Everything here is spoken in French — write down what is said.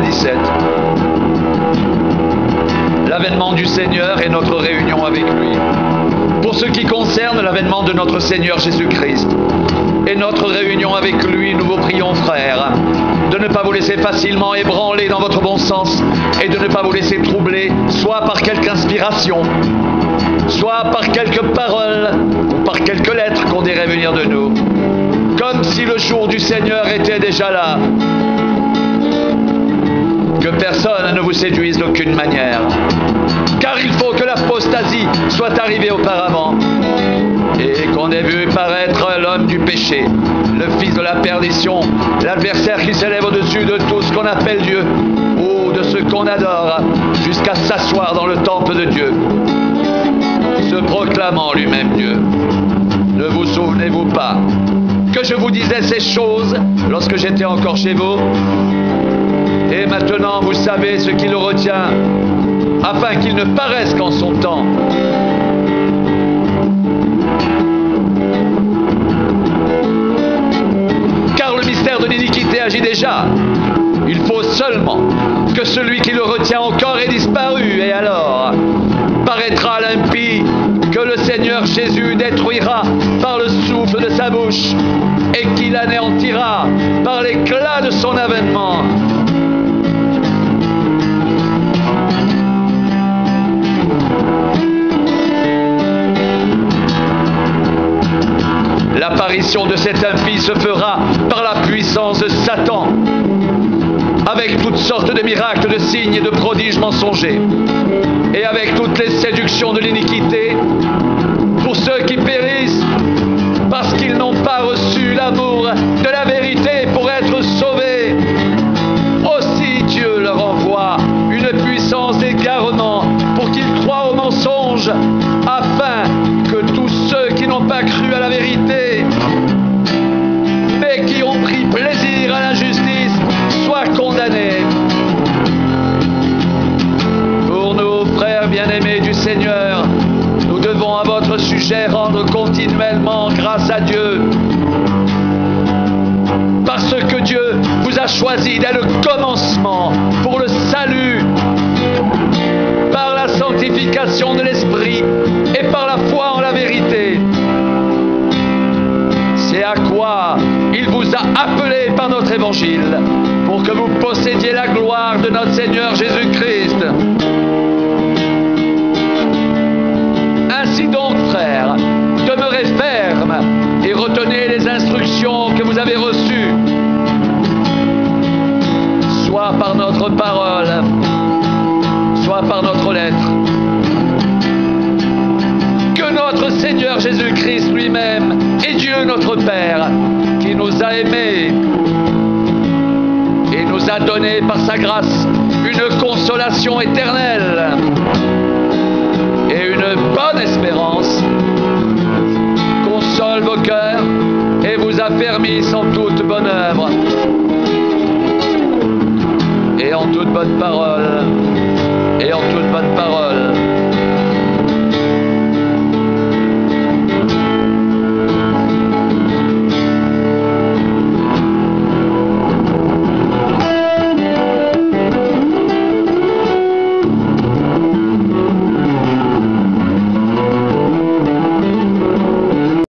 97. L'avènement du Seigneur et notre réunion avec lui. Pour ce qui concerne l'avènement de notre Seigneur Jésus-Christ et notre réunion avec lui, nous vous prions, frères, de ne pas vous laisser facilement ébranler dans votre bon sens et de ne pas vous laisser troubler, soit par quelque inspiration, soit par quelques paroles ou par quelques lettres qu'on dirait venir de nous, comme si le jour du Seigneur était déjà là. Que personne ne vous séduise d'aucune manière, car il faut que l'apostasie soit arrivée auparavant et qu'on ait vu paraître l'homme du péché, le fils de la perdition, l'adversaire qui s'élève au-dessus de tout ce qu'on appelle Dieu ou de ce qu'on adore, jusqu'à s'asseoir dans le temple de Dieu, se proclamant lui-même Dieu. Ne vous souvenez-vous pas que je vous disais ces choses lorsque j'étais encore chez vous? Et maintenant vous savez ce qui le retient, afin qu'il ne paraisse qu'en son temps. Car le mystère de l'iniquité agit déjà. Il faut seulement que celui qui le retient encore ait disparu, et alors paraîtra l'impie que le Seigneur Jésus détruira par le souffle de sa bouche et qu'il anéantira par l'éclat de son avènement. L'apparition de cet impie se fera par la puissance de Satan, avec toutes sortes de miracles, de signes et de prodiges mensongers, et avec toutes les séductions de l'iniquité, pour ceux qui périssent, parce qu'ils n'ont pas reçu l'amour de la vérité pour être sauvés. Aussi Dieu leur envoie une puissance d'égarement pour qu'ils croient aux mensonges, afin que tous ceux qui n'ont pas cru à la vérité, mais qui ont pris plaisir à l'injustice, soient condamnés. Pour nous, frères bien-aimés du Seigneur, nous devons à votre sujet rendre continuellement grâce à Dieu, parce que Dieu vous a choisi dès le commencement pour le salut, par la sanctification de l'Esprit et par la foi en la vérité. C'est à quoi il vous a appelé par notre évangile, pour que vous possédiez la gloire de notre Seigneur Jésus-Christ. Ainsi donc, frères, demeurez fermes et retenez les instructions que vous avez reçues, soit par notre parole, soit par notre lettre. Que notre Seigneur Jésus-Christ lui-même et Dieu notre Père, qui nous a aimés et nous a donné par sa grâce une consolation éternelle et une bonne espérance, console vos cœurs et vous affermisse en toute bonne œuvre et en toute bonne parole,